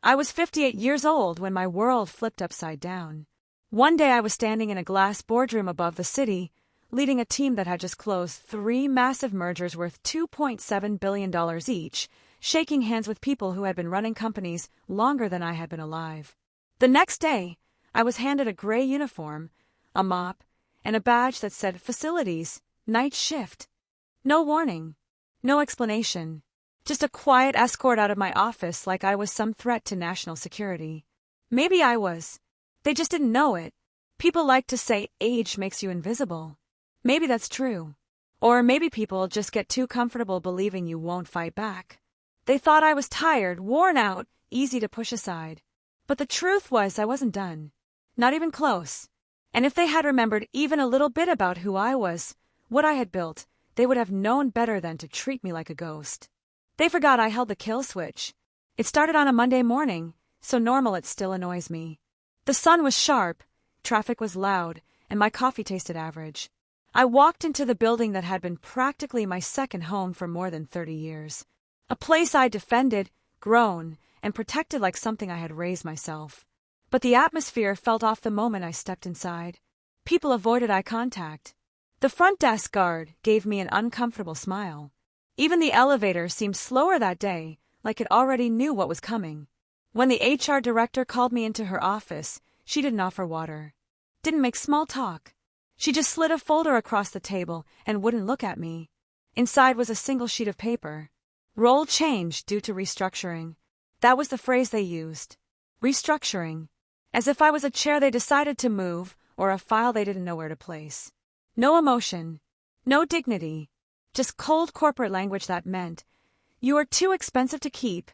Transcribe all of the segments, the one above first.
I was 58 years old when my world flipped upside down. One day I was standing in a glass boardroom above the city, leading a team that had just closed 3 massive mergers worth $2.7 billion each, shaking hands with people who had been running companies longer than I had been alive. The next day, I was handed a gray uniform, a mop, and a badge that said Facilities, Night Shift. No warning. No explanation. Just a quiet escort out of my office like I was some threat to national security. Maybe I was. They just didn't know it. People like to say age makes you invisible. Maybe that's true. Or maybe people just get too comfortable believing you won't fight back. They thought I was tired, worn out, easy to push aside. But the truth was I wasn't done. Not even close. And if they had remembered even a little bit about who I was, what I had built, they would have known better than to treat me like a ghost. They forgot I held the kill switch. It started on a Monday morning, so normal it still annoys me. The sun was sharp, traffic was loud, and my coffee tasted average. I walked into the building that had been practically my second home for more than 30 years. A place I defended, grown, and protected like something I had raised myself. But the atmosphere felt off the moment I stepped inside. People avoided eye contact. The front desk guard gave me an uncomfortable smile. Even the elevator seemed slower that day, like it already knew what was coming. When the HR director called me into her office, she didn't offer water. Didn't make small talk. She just slid a folder across the table and wouldn't look at me. Inside was a single sheet of paper. Role change due to restructuring. That was the phrase they used. Restructuring. As if I was a chair they decided to move or a file they didn't know where to place. No emotion. No dignity. Just cold corporate language that meant, you are too expensive to keep,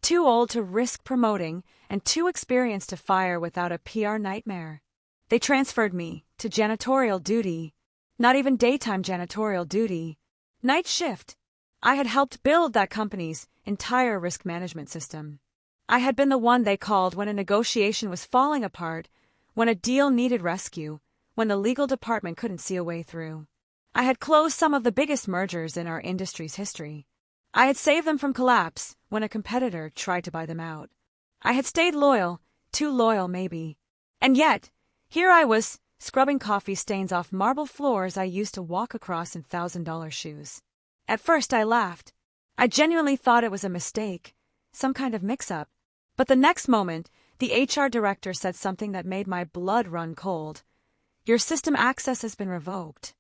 too old to risk promoting, and too experienced to fire without a PR nightmare. They transferred me to janitorial duty. Not even daytime janitorial duty. Night shift. I had helped build that company's entire risk management system. I had been the one they called when a negotiation was falling apart, when a deal needed rescue, when the legal department couldn't see a way through. I had closed some of the biggest mergers in our industry's history. I had saved them from collapse when a competitor tried to buy them out. I had stayed loyal, too loyal maybe. And yet, here I was, scrubbing coffee stains off marble floors I used to walk across in $1,000 shoes. At first I laughed. I genuinely thought it was a mistake, some kind of mix-up. But the next moment, the HR director said something that made my blood run cold. Your system access has been revoked.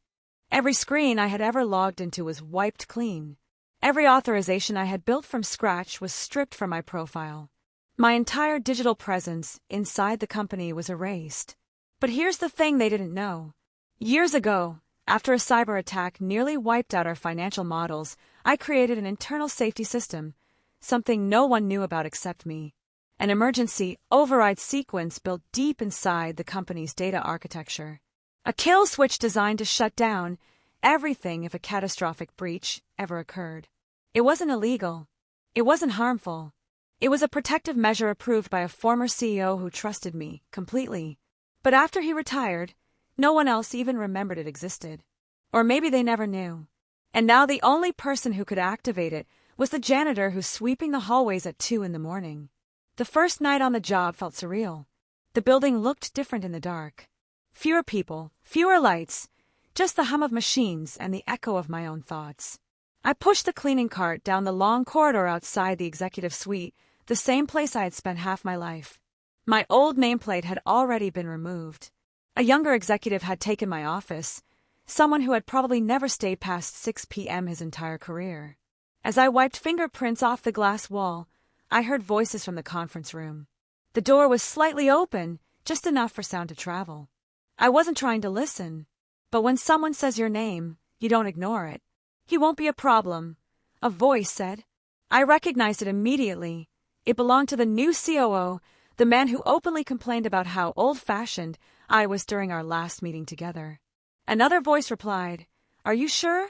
Every screen I had ever logged into was wiped clean. Every authorization I had built from scratch was stripped from my profile. My entire digital presence inside the company was erased. But here's the thing they didn't know. Years ago, after a cyber attack nearly wiped out our financial models, I created an internal safety system, something no one knew about except me. An emergency override sequence built deep inside the company's data architecture. A kill switch designed to shut down everything if a catastrophic breach ever occurred. It wasn't illegal. It wasn't harmful. It was a protective measure approved by a former CEO who trusted me completely. But after he retired, no one else even remembered it existed. Or maybe they never knew. And now the only person who could activate it was the janitor who's sweeping the hallways at 2 a.m. The first night on the job felt surreal. The building looked different in the dark. Fewer people, fewer lights, just the hum of machines and the echo of my own thoughts. I pushed the cleaning cart down the long corridor outside the executive suite, the same place I had spent half my life. My old nameplate had already been removed. A younger executive had taken my office, someone who had probably never stayed past 6 p.m. his entire career. As I wiped fingerprints off the glass wall, I heard voices from the conference room. The door was slightly open, just enough for sound to travel. I wasn't trying to listen, but when someone says your name, you don't ignore it. He won't be a problem, a voice said. I recognized it immediately. It belonged to the new COO, the man who openly complained about how old-fashioned I was during our last meeting together. Another voice replied, "Are you sure?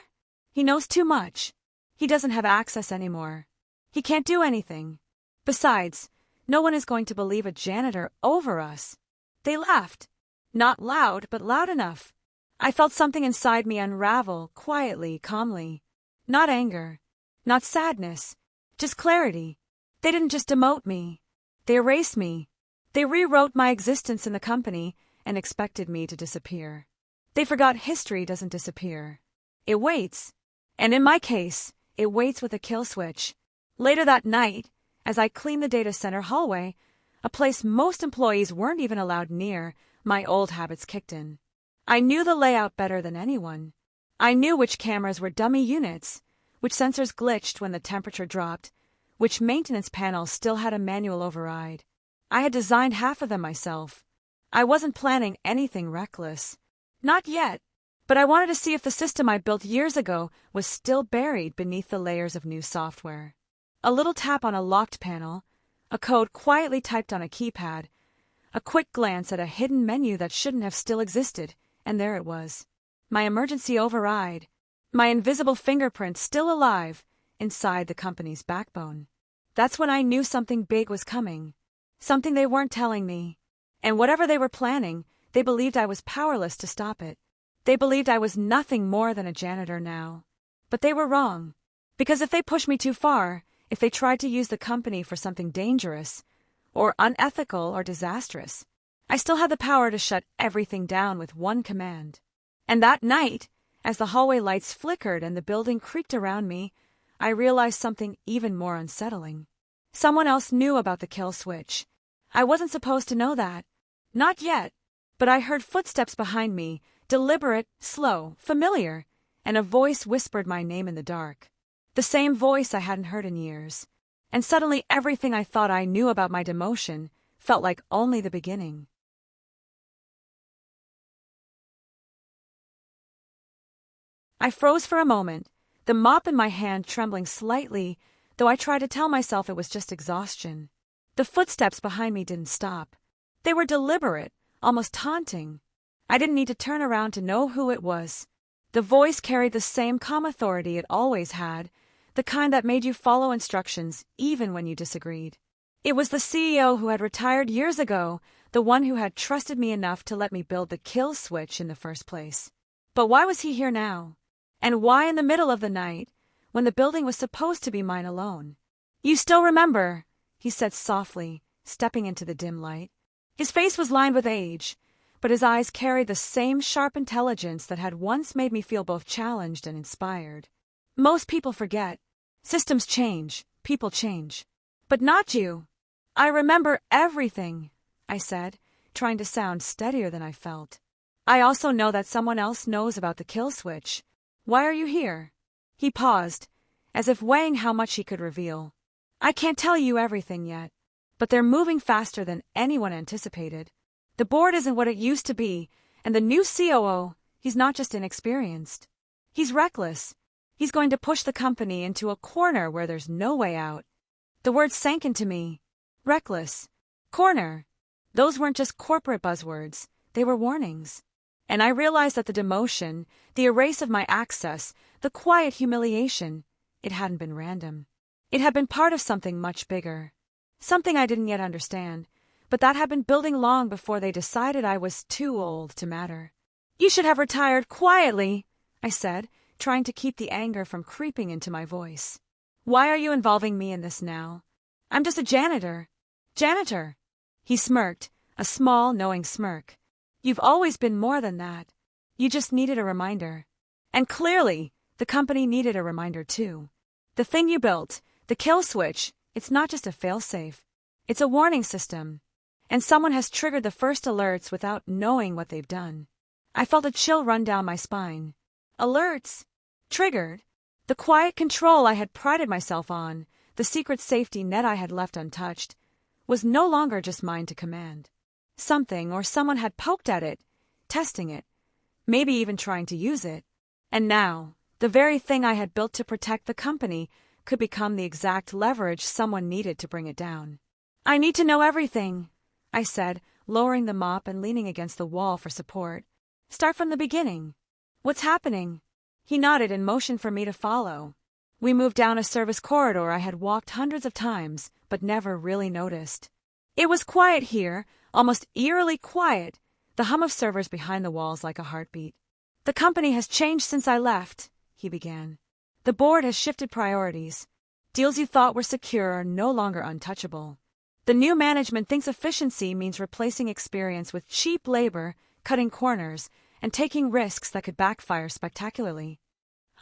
He knows too much. He doesn't have access anymore. He can't do anything. Besides, no one is going to believe a janitor over us." They laughed. Not loud, but loud enough. I felt something inside me unravel, quietly, calmly. Not anger. Not sadness. Just clarity. They didn't just demote me. They erased me. They rewrote my existence in the company and expected me to disappear. They forgot history doesn't disappear. It waits. And in my case, it waits with a kill switch. Later that night, as I cleaned the data center hallway, a place most employees weren't even allowed near, my old habits kicked in. I knew the layout better than anyone. I knew which cameras were dummy units, which sensors glitched when the temperature dropped, which maintenance panels still had a manual override. I had designed half of them myself. I wasn't planning anything reckless. Not yet. But I wanted to see if the system I built years ago was still buried beneath the layers of new software. A little tap on a locked panel, a code quietly typed on a keypad, a quick glance at a hidden menu that shouldn't have still existed, and there it was. My emergency override, my invisible fingerprint still alive inside the company's backbone. That's when I knew something big was coming, something they weren't telling me. And whatever they were planning, they believed I was powerless to stop it. They believed I was nothing more than a janitor now. But they were wrong. Because if they pushed me too far, if they tried to use the company for something dangerous, or unethical or disastrous, I still had the power to shut everything down with one command. And that night, as the hallway lights flickered and the building creaked around me, I realized something even more unsettling. Someone else knew about the kill switch. I wasn't supposed to know that. Not yet. But I heard footsteps behind me, deliberate, slow, familiar, and a voice whispered my name in the dark. The same voice I hadn't heard in years. And suddenly everything I thought I knew about my demotion felt like only the beginning. I froze for a moment, the mop in my hand trembling slightly, though I tried to tell myself it was just exhaustion. The footsteps behind me didn't stop. They were deliberate, almost taunting. I didn't need to turn around to know who it was. The voice carried the same calm authority it always had, the kind that made you follow instructions even when you disagreed. It was the CEO who had retired years ago, the one who had trusted me enough to let me build the kill switch in the first place. But why was he here now? And why in the middle of the night, when the building was supposed to be mine alone? "You still remember," he said softly, stepping into the dim light. His face was lined with age, but his eyes carried the same sharp intelligence that had once made me feel both challenged and inspired. "Most people forget. Systems change, people change. But not you." "I remember everything," I said, trying to sound steadier than I felt. "I also know that someone else knows about the kill switch. Why are you here?" He paused, as if weighing how much he could reveal. "I can't tell you everything yet, but they're moving faster than anyone anticipated. The board isn't what it used to be, and the new COO, he's not just inexperienced. He's reckless. He's going to push the company into a corner where there's no way out." The words sank into me. Reckless. Corner. Those weren't just corporate buzzwords. They were warnings. And I realized that the demotion, the erase of my access, the quiet humiliation, it hadn't been random. It had been part of something much bigger. Something I didn't yet understand, but that had been building long before they decided I was too old to matter. "You should have retired quietly," I said, trying to keep the anger from creeping into my voice. "Why are you involving me in this now? I'm just a janitor." "Janitor." He smirked, a small, knowing smirk. "You've always been more than that. You just needed a reminder." And clearly, the company needed a reminder too. The thing you built, the kill switch, it's not just a failsafe. It's a warning system. And someone has triggered the first alerts without knowing what they've done. I felt a chill run down my spine. Alerts. Triggered. The quiet control I had prided myself on, the secret safety net I had left untouched, was no longer just mine to command. Something or someone had poked at it, testing it, maybe even trying to use it. And now, the very thing I had built to protect the company could become the exact leverage someone needed to bring it down. "I need to know everything," I said, lowering the mop and leaning against the wall for support. "Start from the beginning. What's happening?" He nodded and motioned for me to follow. We moved down a service corridor I had walked hundreds of times, but never really noticed. It was quiet here, almost eerily quiet, the hum of servers behind the walls like a heartbeat. "The company has changed since I left," he began. "The board has shifted priorities. Deals you thought were secure are no longer untouchable. The new management thinks efficiency means replacing experience with cheap labor, cutting corners, and taking risks that could backfire spectacularly.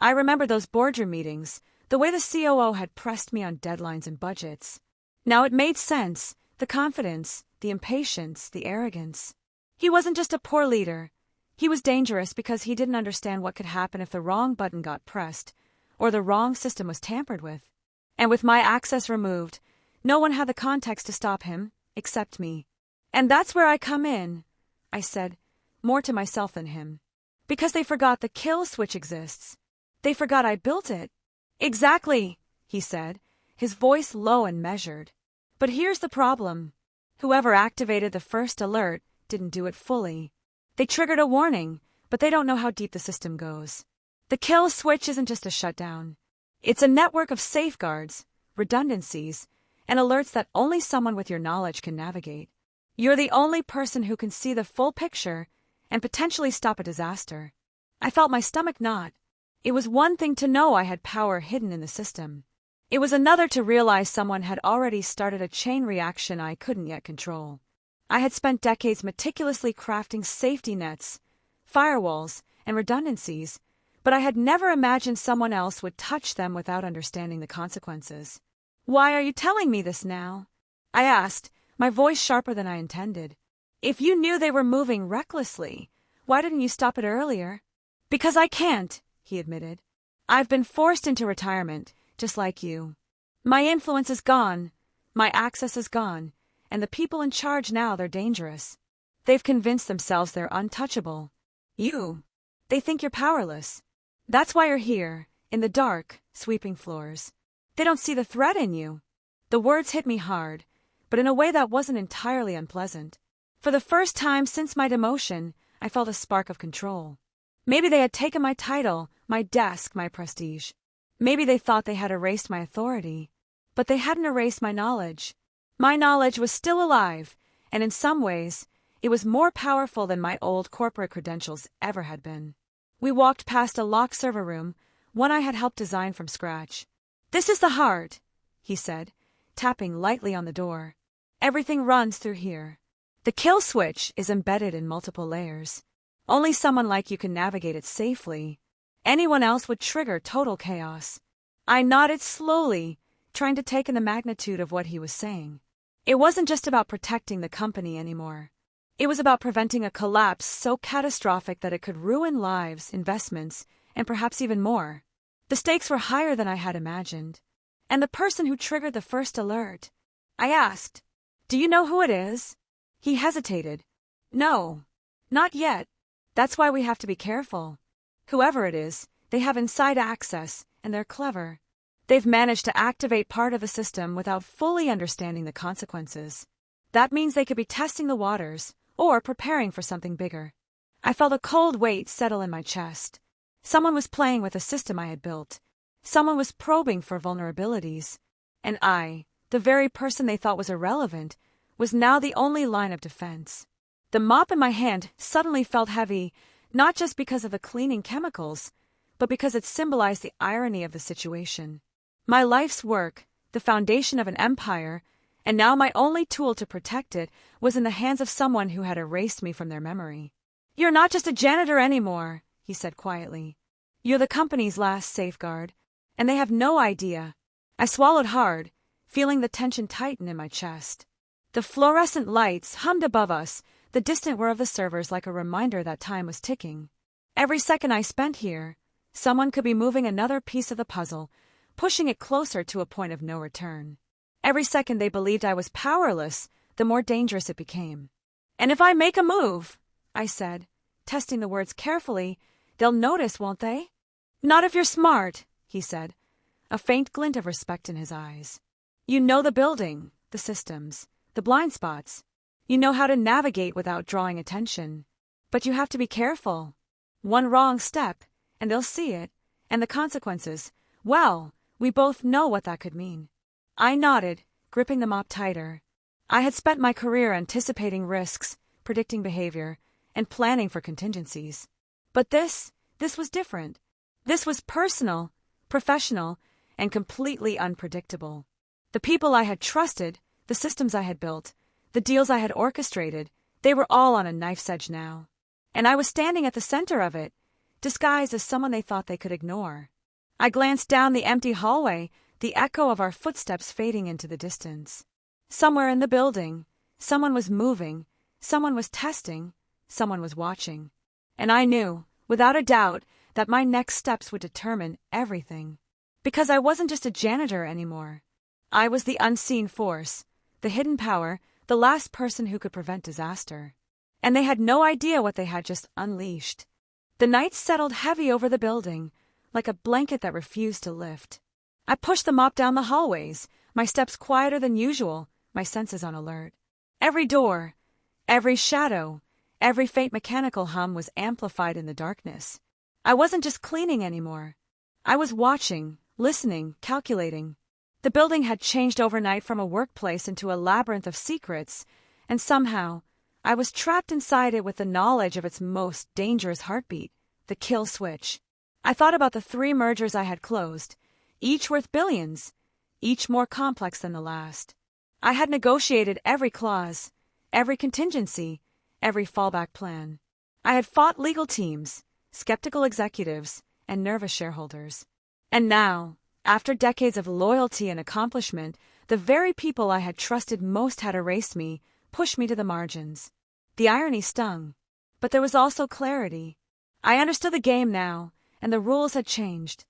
I remember those boardroom meetings, the way the COO had pressed me on deadlines and budgets. Now it made sense, the confidence, the impatience, the arrogance. He wasn't just a poor leader. He was dangerous because he didn't understand what could happen if the wrong button got pressed, or the wrong system was tampered with. And with my access removed, no one had the context to stop him, except me. And that's where I come in, I said, more to myself than him. Because they forgot the kill switch exists. They forgot I built it. Exactly, he said, his voice low and measured. But here's the problem. Whoever activated the first alert didn't do it fully. They triggered a warning, but they don't know how deep the system goes. The kill switch isn't just a shutdown. It's a network of safeguards, redundancies, and alerts that only someone with your knowledge can navigate. You're the only person who can see the full picture and potentially stop a disaster. I felt my stomach knot. It was one thing to know I had power hidden in the system. It was another to realize someone had already started a chain reaction I couldn't yet control. I had spent decades meticulously crafting safety nets, firewalls, and redundancies, but I had never imagined someone else would touch them without understanding the consequences. Why are you telling me this now? I asked, my voice sharper than I intended. If you knew they were moving recklessly, why didn't you stop it earlier? Because I can't, he admitted. I've been forced into retirement, just like you. My influence is gone, my access is gone, and the people in charge now, they're dangerous. They've convinced themselves they're untouchable. They think you're powerless. That's why you're here, in the dark, sweeping floors. They don't see the threat in you. The words hit me hard, but in a way that wasn't entirely unpleasant. For the first time since my demotion, I felt a spark of control. Maybe they had taken my title, my desk, my prestige. Maybe they thought they had erased my authority. But they hadn't erased my knowledge. My knowledge was still alive, and in some ways, it was more powerful than my old corporate credentials ever had been. We walked past a locked server room, one I had helped design from scratch. This is the heart, he said, tapping lightly on the door. Everything runs through here. The kill switch is embedded in multiple layers. Only someone like you can navigate it safely. Anyone else would trigger total chaos. I nodded slowly, trying to take in the magnitude of what he was saying. It wasn't just about protecting the company anymore. It was about preventing a collapse so catastrophic that it could ruin lives, investments, and perhaps even more. The stakes were higher than I had imagined. And the person who triggered the first alert? I asked, "Do you know who it is?" He hesitated. "No, not yet. That's why we have to be careful. Whoever it is, they have inside access, and they're clever. They've managed to activate part of the system without fully understanding the consequences. That means they could be testing the waters, or preparing for something bigger." I felt a cold weight settle in my chest. Someone was playing with a system I had built. Someone was probing for vulnerabilities. And I, the very person they thought was irrelevant, was now the only line of defense. The mop in my hand suddenly felt heavy, not just because of the cleaning chemicals, but because it symbolized the irony of the situation. My life's work, the foundation of an empire, and now my only tool to protect it, was in the hands of someone who had erased me from their memory. "You're not just a janitor anymore," he said quietly. "You're the company's last safeguard, and they have no idea." I swallowed hard, feeling the tension tighten in my chest. The fluorescent lights hummed above us, the distant whir of the servers like a reminder that time was ticking. Every second I spent here, someone could be moving another piece of the puzzle, pushing it closer to a point of no return. Every second they believed I was powerless, the more dangerous it became. "And if I make a move," I said, testing the words carefully, "they'll notice, won't they?" "Not if you're smart," he said, a faint glint of respect in his eyes. "You know the building, the systems, the blind spots. You know how to navigate without drawing attention. But you have to be careful. One wrong step, and they'll see it, and the consequences, well, we both know what that could mean." I nodded, gripping the mop tighter. I had spent my career anticipating risks, predicting behavior, and planning for contingencies. But this was different. This was personal, professional, and completely unpredictable. The people I had trusted, The systems I had built, the deals I had orchestrated, they were all on a knife's edge now. And I was standing at the center of it, disguised as someone they thought they could ignore. I glanced down the empty hallway, the echo of our footsteps fading into the distance. Somewhere in the building, someone was moving, someone was testing, someone was watching. And I knew, without a doubt, that my next steps would determine everything. Because I wasn't just a janitor anymore. I was the unseen force, the hidden power, the last person who could prevent disaster. And they had no idea what they had just unleashed. The night settled heavy over the building, like a blanket that refused to lift. I pushed the mop down the hallways, my steps quieter than usual, my senses on alert. Every door, every shadow, every faint mechanical hum was amplified in the darkness. I wasn't just cleaning anymore. I was watching, listening, calculating. The building had changed overnight from a workplace into a labyrinth of secrets, and somehow, I was trapped inside it with the knowledge of its most dangerous heartbeat, the kill switch. I thought about the 3 mergers I had closed, each worth billions, each more complex than the last. I had negotiated every clause, every contingency, every fallback plan. I had fought legal teams, skeptical executives, and nervous shareholders. And now, after decades of loyalty and accomplishment, the very people I had trusted most had erased me, pushed me to the margins. The irony stung, but there was also clarity. I understood the game now, and the rules had changed.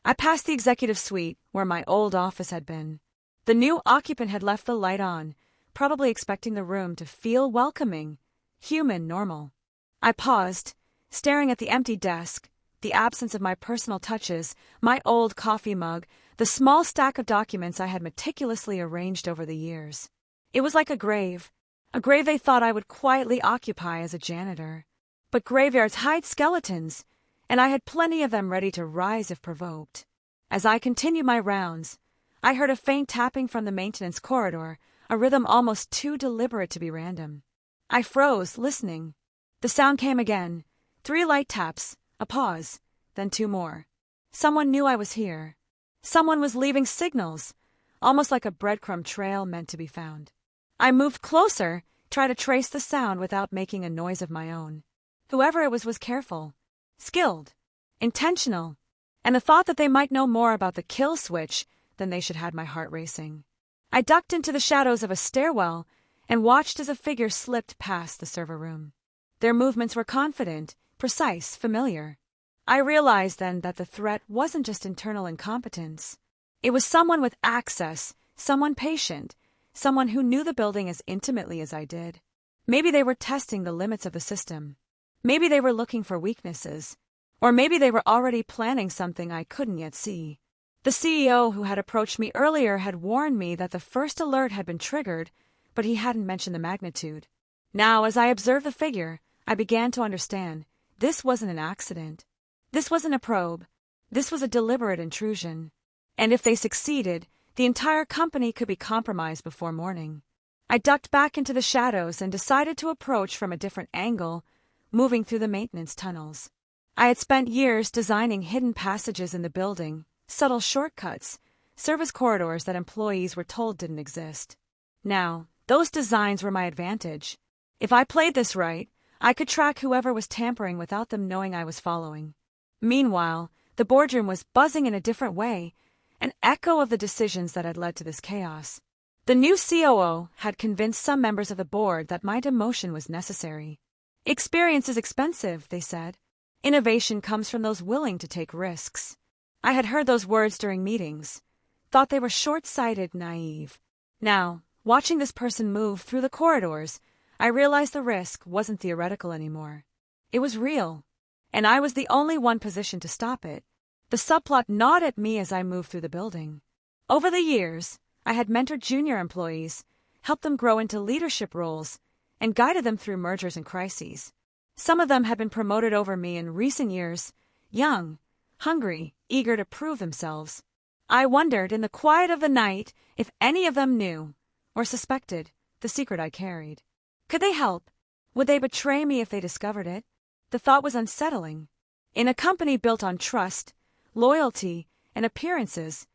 I passed the executive suite, where my old office had been. The new occupant had left the light on, probably expecting the room to feel welcoming, human, normal. I paused, staring at the empty desk, the absence of my personal touches, my old coffee mug, the small stack of documents I had meticulously arranged over the years. It was like a grave they thought I would quietly occupy as a janitor. But graveyards hide skeletons, and I had plenty of them ready to rise if provoked. As I continued my rounds, I heard a faint tapping from the maintenance corridor, a rhythm almost too deliberate to be random. I froze, listening. The sound came again, 3 light taps, a pause, then 2 more. Someone knew I was here. Someone was leaving signals, almost like a breadcrumb trail meant to be found. I moved closer, tried to trace the sound without making a noise of my own. Whoever it was careful, skilled, intentional, and the thought that they might know more about the kill switch than they should had my heart racing. I ducked into the shadows of a stairwell and watched as a figure slipped past the server room. Their movements were confident, precise, familiar. I realized then that the threat wasn't just internal incompetence. It was someone with access, someone patient, someone who knew the building as intimately as I did. Maybe they were testing the limits of the system. Maybe they were looking for weaknesses. Or maybe they were already planning something I couldn't yet see. The CEO who had approached me earlier had warned me that the first alert had been triggered, but he hadn't mentioned the magnitude. Now, as I observed the figure, I began to understand. This wasn't an accident. This wasn't a probe. This was a deliberate intrusion. And if they succeeded, the entire company could be compromised before morning. I ducked back into the shadows and decided to approach from a different angle, moving through the maintenance tunnels. I had spent years designing hidden passages in the building, subtle shortcuts, service corridors that employees were told didn't exist. Now, those designs were my advantage. If I played this right, I could track whoever was tampering without them knowing I was following. Meanwhile, the boardroom was buzzing in a different way, an echo of the decisions that had led to this chaos. The new COO had convinced some members of the board that my demotion was necessary. Experience is expensive, they said. Innovation comes from those willing to take risks. I had heard those words during meetings, thought they were short-sighted, naive. Now, watching this person move through the corridors, I realized the risk wasn't theoretical anymore. It was real, and I was the only one positioned to stop it. The subplot gnawed at me as I moved through the building. Over the years, I had mentored junior employees, helped them grow into leadership roles, and guided them through mergers and crises. Some of them had been promoted over me in recent years, young, hungry, eager to prove themselves. I wondered in the quiet of the night if any of them knew, or suspected, the secret I carried. Could they help? Would they betray me if they discovered it? The thought was unsettling. In a company built on trust, loyalty, and appearances,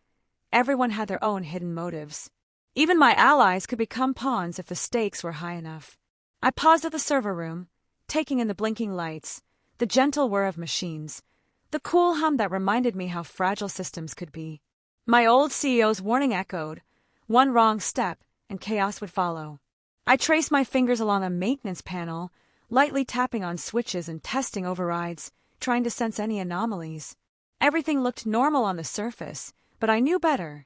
everyone had their own hidden motives. Even my allies could become pawns if the stakes were high enough. I paused at the server room, taking in the blinking lights, the gentle whir of machines, the cool hum that reminded me how fragile systems could be. My old CEO's warning echoed. One wrong step, and chaos would follow. I traced my fingers along a maintenance panel, lightly tapping on switches and testing overrides, trying to sense any anomalies. Everything looked normal on the surface, but I knew better.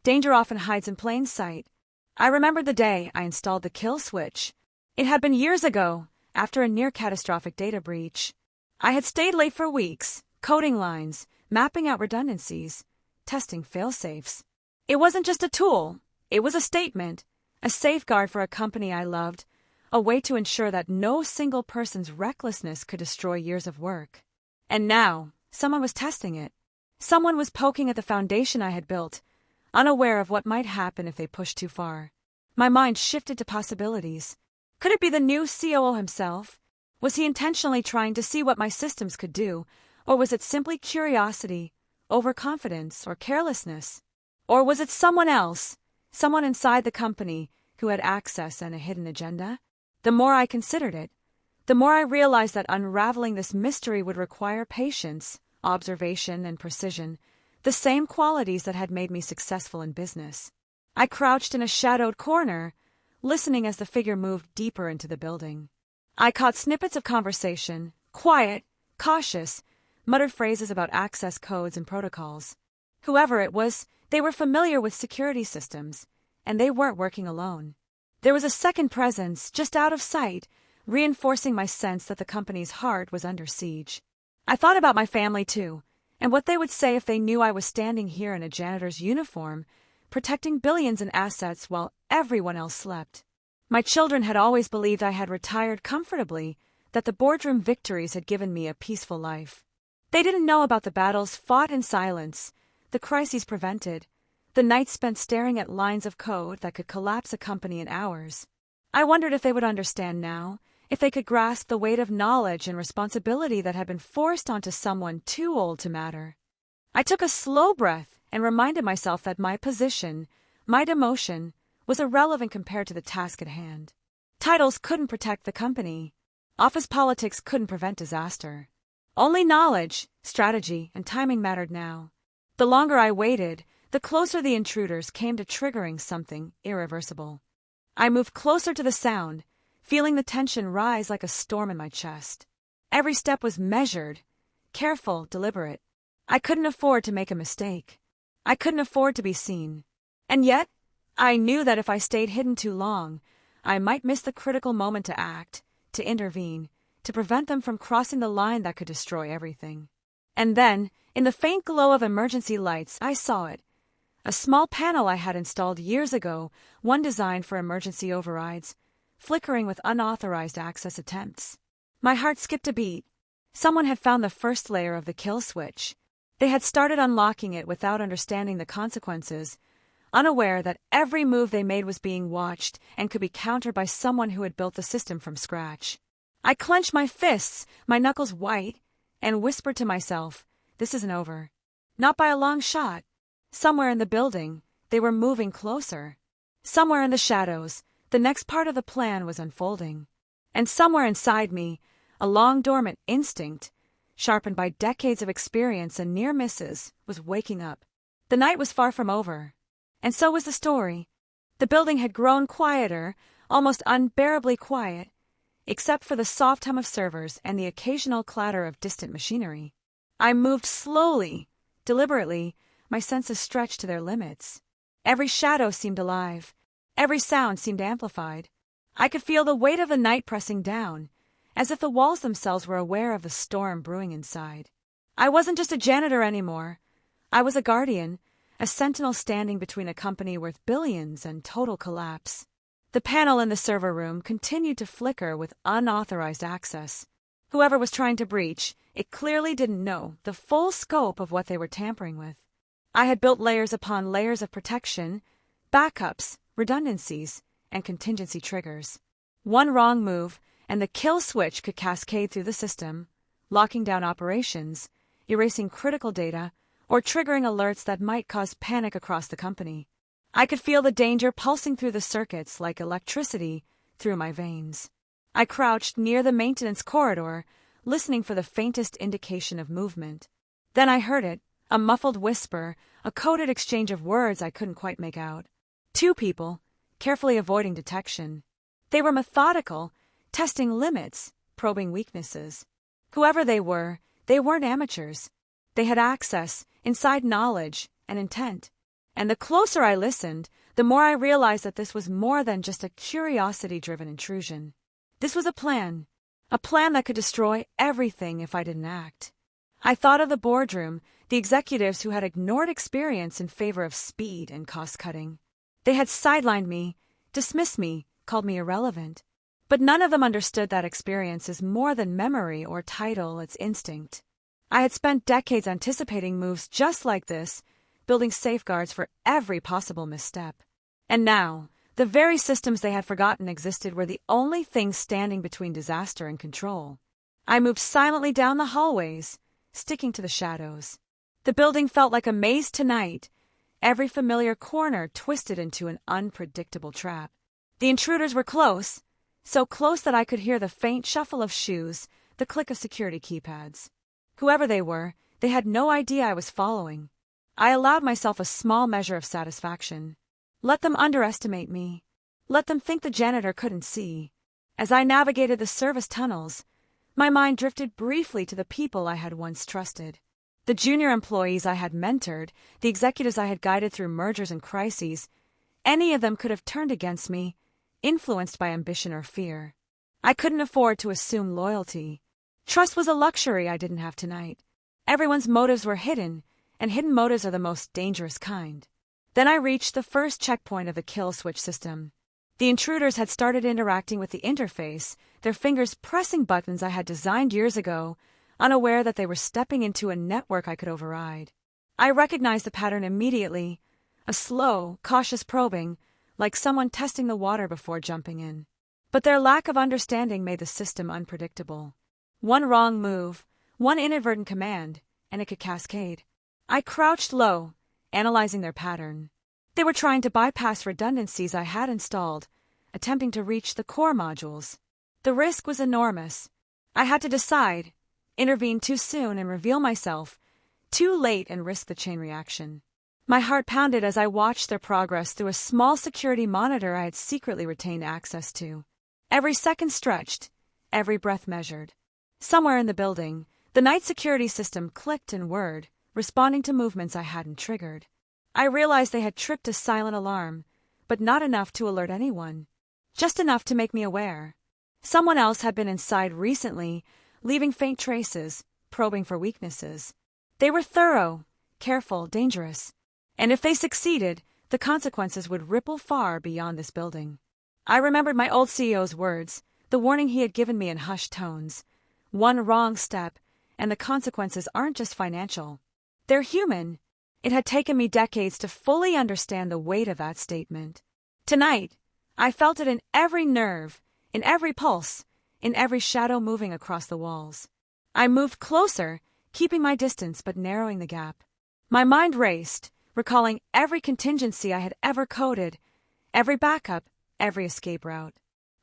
Danger often hides in plain sight. I remembered the day I installed the kill switch. It had been years ago, after a near-catastrophic data breach. I had stayed late for weeks, coding lines, mapping out redundancies, testing fail-safes. It wasn't just a tool, it was a statement, a safeguard for a company I loved, a way to ensure that no single person's recklessness could destroy years of work. And now, someone was testing it. Someone was poking at the foundation I had built, unaware of what might happen if they pushed too far. My mind shifted to possibilities. Could it be the new COO himself? Was he intentionally trying to see what my systems could do, or was it simply curiosity, overconfidence, or carelessness? Or was it someone else, someone inside the company, who had access and a hidden agenda? The more I considered it, the more I realized that unraveling this mystery would require patience, observation, and precision, the same qualities that had made me successful in business. I crouched in a shadowed corner, listening as the figure moved deeper into the building. I caught snippets of conversation, quiet, cautious, muttered phrases about access codes and protocols. Whoever it was, they were familiar with security systems, and they weren't working alone. There was a second presence, just out of sight, reinforcing my sense that the company's heart was under siege. I thought about my family, too, and what they would say if they knew I was standing here in a janitor's uniform, protecting billions in assets while everyone else slept. My children had always believed I had retired comfortably, that the boardroom victories had given me a peaceful life. They didn't know about the battles fought in silence, the crises prevented, the nights spent staring at lines of code that could collapse a company in hours. I wondered if they would understand now, if they could grasp the weight of knowledge and responsibility that had been forced onto someone too old to matter. I took a slow breath and reminded myself that my position, my demotion, was irrelevant compared to the task at hand. Titles couldn't protect the company. Office politics couldn't prevent disaster. Only knowledge, strategy, and timing mattered now. The longer I waited, the closer the intruders came to triggering something irreversible. I moved closer to the sound, feeling the tension rise like a storm in my chest. Every step was measured, careful, deliberate. I couldn't afford to make a mistake. I couldn't afford to be seen. And yet, I knew that if I stayed hidden too long, I might miss the critical moment to act, to intervene, to prevent them from crossing the line that could destroy everything. And then, in the faint glow of emergency lights, I saw it. A small panel I had installed years ago, one designed for emergency overrides, flickering with unauthorized access attempts. My heart skipped a beat. Someone had found the first layer of the kill switch. They had started unlocking it without understanding the consequences, unaware that every move they made was being watched and could be countered by someone who had built the system from scratch. I clenched my fists, my knuckles white, and whispered to myself, "This isn't over." Not by a long shot. Somewhere in the building, they were moving closer. Somewhere in the shadows, the next part of the plan was unfolding. And somewhere inside me, a long-dormant instinct, sharpened by decades of experience and near misses, was waking up. The night was far from over. And so was the story. The building had grown quieter, almost unbearably quiet, except for the soft hum of servers and the occasional clatter of distant machinery. I moved slowly, deliberately, my senses stretched to their limits. Every shadow seemed alive. Every sound seemed amplified. I could feel the weight of the night pressing down, as if the walls themselves were aware of the storm brewing inside. I wasn't just a janitor anymore. I was a guardian, a sentinel standing between a company worth billions and total collapse. The panel in the server room continued to flicker with unauthorized access. Whoever was trying to breach, it clearly didn't know the full scope of what they were tampering with. I had built layers upon layers of protection, backups, redundancies, and contingency triggers. One wrong move, and the kill switch could cascade through the system, locking down operations, erasing critical data, or triggering alerts that might cause panic across the company. I could feel the danger pulsing through the circuits like electricity through my veins. I crouched near the maintenance corridor, listening for the faintest indication of movement. Then I heard it, a muffled whisper, a coded exchange of words I couldn't quite make out. Two people, carefully avoiding detection. They were methodical, testing limits, probing weaknesses. Whoever they weren't amateurs. They had access, inside knowledge, and intent. And the closer I listened, the more I realized that this was more than just a curiosity-driven intrusion. This was a plan that could destroy everything if I didn't act. I thought of the boardroom, the executives who had ignored experience in favor of speed and cost-cutting. They had sidelined me, dismissed me, called me irrelevant. But none of them understood that experience is more than memory or title, it's instinct. I had spent decades anticipating moves just like this, building safeguards for every possible misstep. And now, the very systems they had forgotten existed were the only things standing between disaster and control. I moved silently down the hallways, sticking to the shadows. The building felt like a maze tonight, every familiar corner twisted into an unpredictable trap. The intruders were close, so close that I could hear the faint shuffle of shoes, the click of security keypads. Whoever they were, they had no idea I was following. I allowed myself a small measure of satisfaction. Let them underestimate me. Let them think the janitor couldn't see. As I navigated the service tunnels, my mind drifted briefly to the people I had once trusted. The junior employees I had mentored, the executives I had guided through mergers and crises, any of them could have turned against me, influenced by ambition or fear. I couldn't afford to assume loyalty. Trust was a luxury I didn't have tonight. Everyone's motives were hidden, and hidden motives are the most dangerous kind. Then I reached the first checkpoint of the kill switch system. The intruders had started interacting with the interface, their fingers pressing buttons I had designed years ago, unaware that they were stepping into a network I could override. I recognized the pattern immediately, a slow, cautious probing, like someone testing the water before jumping in. But their lack of understanding made the system unpredictable. One wrong move, one inadvertent command, and it could cascade. I crouched low, analyzing their pattern. They were trying to bypass redundancies I had installed, attempting to reach the core modules. The risk was enormous. I had to decide, intervene too soon and reveal myself, too late and risk the chain reaction. My heart pounded as I watched their progress through a small security monitor I had secretly retained access to. Every second stretched, every breath measured. Somewhere in the building, the night security system clicked and whirred, responding to movements I hadn't triggered. I realized they had tripped a silent alarm, but not enough to alert anyone. Just enough to make me aware. Someone else had been inside recently, leaving faint traces, probing for weaknesses. They were thorough, careful, dangerous. And if they succeeded, the consequences would ripple far beyond this building. I remembered my old CEO's words, the warning he had given me in hushed tones. One wrong step, and the consequences aren't just financial. They're human. It had taken me decades to fully understand the weight of that statement. Tonight, I felt it in every nerve, in every pulse, in every shadow moving across the walls. I moved closer, keeping my distance but narrowing the gap. My mind raced, recalling every contingency I had ever coded, every backup, every escape route.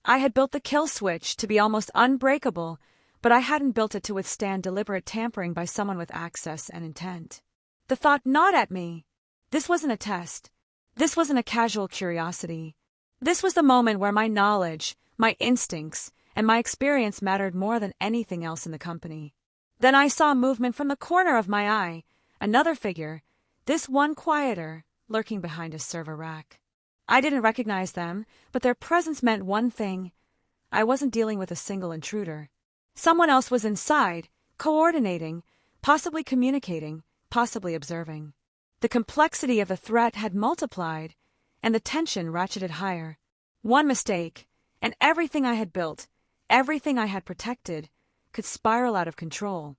I had built the kill switch to be almost unbreakable, but I hadn't built it to withstand deliberate tampering by someone with access and intent. The thought gnawed at me. This wasn't a test. This wasn't a casual curiosity. This was the moment where my knowledge, my instincts, and my experience mattered more than anything else in the company. Then I saw movement from the corner of my eye, another figure, this one quieter, lurking behind a server rack. I didn't recognize them, but their presence meant one thing. I wasn't dealing with a single intruder. Someone else was inside, coordinating, possibly communicating, possibly observing. The complexity of the threat had multiplied, and the tension ratcheted higher. One mistake, and everything I had built, everything I had protected, could spiral out of control.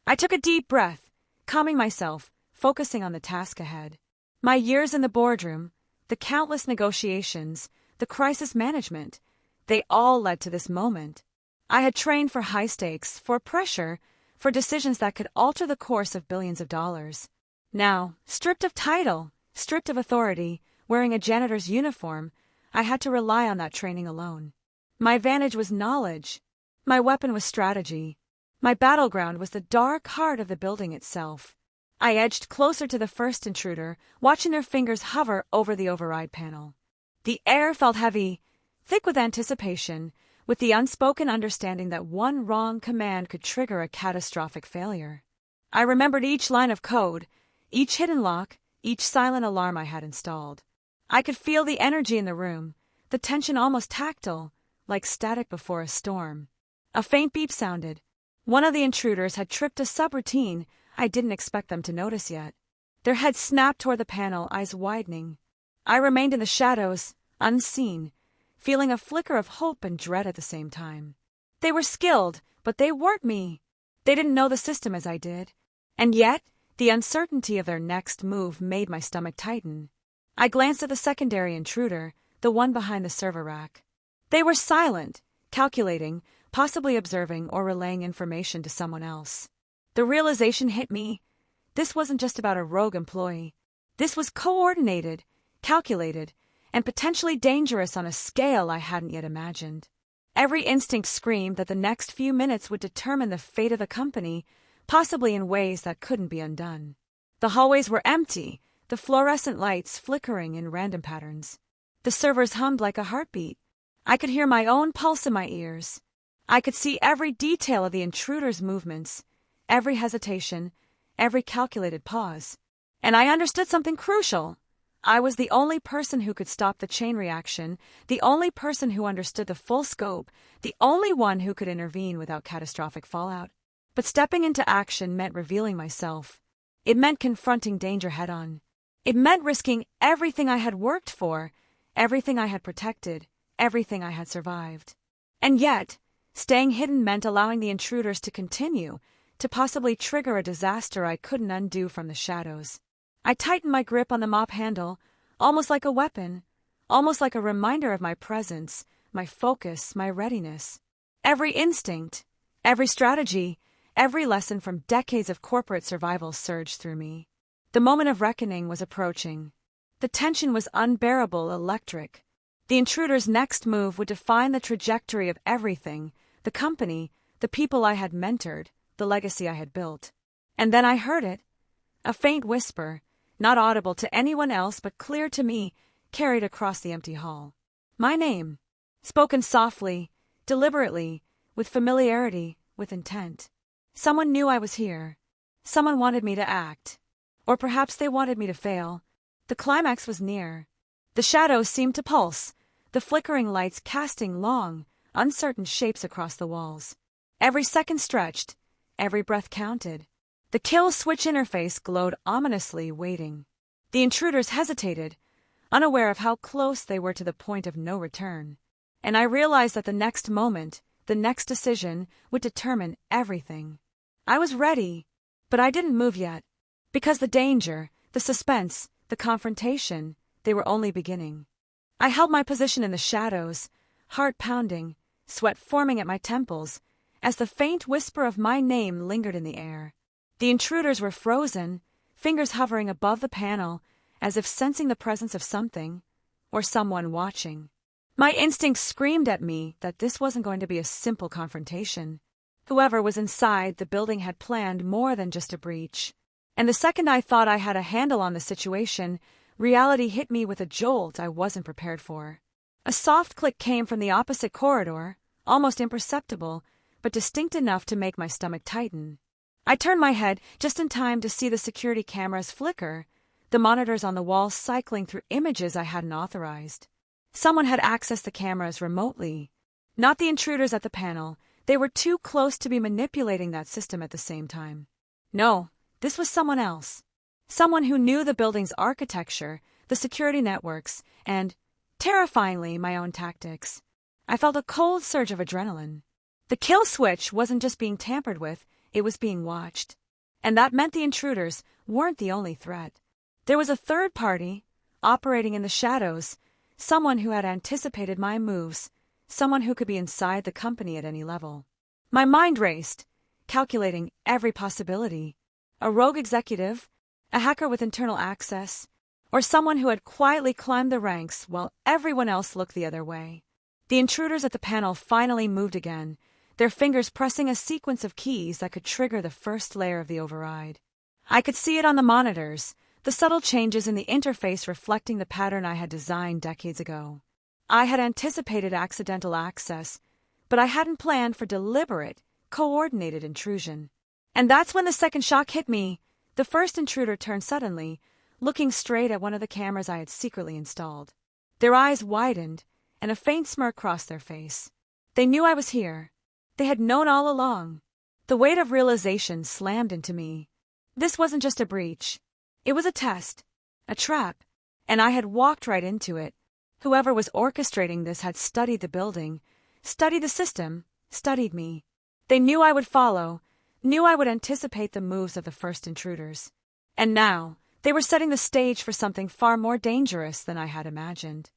I took a deep breath, calming myself, focusing on the task ahead. My years in the boardroom, the countless negotiations, the crisis management, they all led to this moment. I had trained for high stakes, for pressure, for decisions that could alter the course of billions of dollars. Now, stripped of title, stripped of authority, wearing a janitor's uniform, I had to rely on that training alone. My advantage was knowledge. My weapon was strategy. My battleground was the dark heart of the building itself. I edged closer to the first intruder, watching their fingers hover over the override panel. The air felt heavy, thick with anticipation, with the unspoken understanding that one wrong command could trigger a catastrophic failure. I remembered each line of code, each hidden lock, each silent alarm I had installed. I could feel the energy in the room, the tension almost tactile, like static before a storm. A faint beep sounded. One of the intruders had tripped a subroutine I didn't expect them to notice yet. Their heads snapped toward the panel, eyes widening. I remained in the shadows, unseen, feeling a flicker of hope and dread at the same time. They were skilled, but they weren't me. They didn't know the system as I did. And yet, the uncertainty of their next move made my stomach tighten. I glanced at the secondary intruder, the one behind the server rack. They were silent, calculating, possibly observing or relaying information to someone else. The realization hit me. This wasn't just about a rogue employee. This was coordinated, calculated, and potentially dangerous on a scale I hadn't yet imagined. Every instinct screamed that the next few minutes would determine the fate of the company, possibly in ways that couldn't be undone. The hallways were empty, the fluorescent lights flickering in random patterns. The servers hummed like a heartbeat. I could hear my own pulse in my ears. I could see every detail of the intruder's movements, every hesitation, every calculated pause. And I understood something crucial. I was the only person who could stop the chain reaction, the only person who understood the full scope, the only one who could intervene without catastrophic fallout. But stepping into action meant revealing myself. It meant confronting danger head-on. It meant risking everything I had worked for, everything I had protected, everything I had survived. And yet, staying hidden meant allowing the intruders to continue, to possibly trigger a disaster I couldn't undo from the shadows. I tightened my grip on the mop handle, almost like a weapon, almost like a reminder of my presence, my focus, my readiness. Every instinct, every strategy, every lesson from decades of corporate survival surged through me. The moment of reckoning was approaching. The tension was unbearable, electric. The intruder's next move would define the trajectory of everything, the company, the people I had mentored, the legacy I had built. And then I heard it. A faint whisper, not audible to anyone else but clear to me, carried across the empty hall. My name, spoken softly, deliberately, with familiarity, with intent. Someone knew I was here. Someone wanted me to act. Or perhaps they wanted me to fail. The climax was near. The shadows seemed to pulse, the flickering lights casting long, uncertain shapes across the walls. Every second stretched, every breath counted. The kill switch interface glowed ominously, waiting. The intruders hesitated, unaware of how close they were to the point of no return. And I realized that the next moment, the next decision, would determine everything. I was ready, but I didn't move yet. Because the danger, the suspense, the confrontation, they were only beginning. I held my position in the shadows, heart pounding, sweat forming at my temples, as the faint whisper of my name lingered in the air. The intruders were frozen, fingers hovering above the panel, as if sensing the presence of something, or someone watching. My instincts screamed at me that this wasn't going to be a simple confrontation. Whoever was inside the building had planned more than just a breach. And the second I thought I had a handle on the situation, reality hit me with a jolt I wasn't prepared for. A soft click came from the opposite corridor, almost imperceptible, but distinct enough to make my stomach tighten. I turned my head just in time to see the security cameras flicker, the monitors on the wall cycling through images I hadn't authorized. Someone had accessed the cameras remotely. Not the intruders at the panel. They were too close to be manipulating that system at the same time. No, this was someone else. Someone who knew the building's architecture, the security networks, and, terrifyingly, my own tactics. I felt a cold surge of adrenaline. The kill switch wasn't just being tampered with, it was being watched. And that meant the intruders weren't the only threat. There was a third party, operating in the shadows, someone who had anticipated my moves, someone who could be inside the company at any level. My mind raced, calculating every possibility. A rogue executive, a hacker with internal access, or someone who had quietly climbed the ranks while everyone else looked the other way. The intruders at the panel finally moved again, their fingers pressing a sequence of keys that could trigger the first layer of the override. I could see it on the monitors, the subtle changes in the interface reflecting the pattern I had designed decades ago. I had anticipated accidental access, but I hadn't planned for deliberate, coordinated intrusion. And that's when the second shock hit me. The first intruder turned suddenly, looking straight at one of the cameras I had secretly installed. Their eyes widened, and a faint smirk crossed their face. They knew I was here. They had known all along. The weight of realization slammed into me. This wasn't just a breach. It was a test, a trap, and I had walked right into it. Whoever was orchestrating this had studied the building, studied the system, studied me. They knew I would follow, knew I would anticipate the moves of the first intruders. And now, they were setting the stage for something far more dangerous than I had imagined.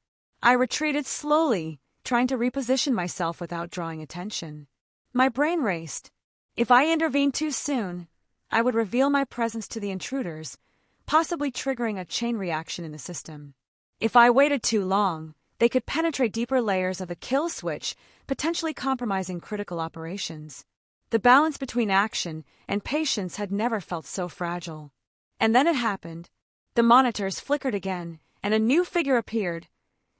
I retreated slowly, trying to reposition myself without drawing attention. My brain raced. If I intervened too soon, I would reveal my presence to the intruders, possibly triggering a chain reaction in the system. If I waited too long, they could penetrate deeper layers of the kill switch, potentially compromising critical operations. The balance between action and patience had never felt so fragile. And then it happened. The monitors flickered again, and a new figure appeared.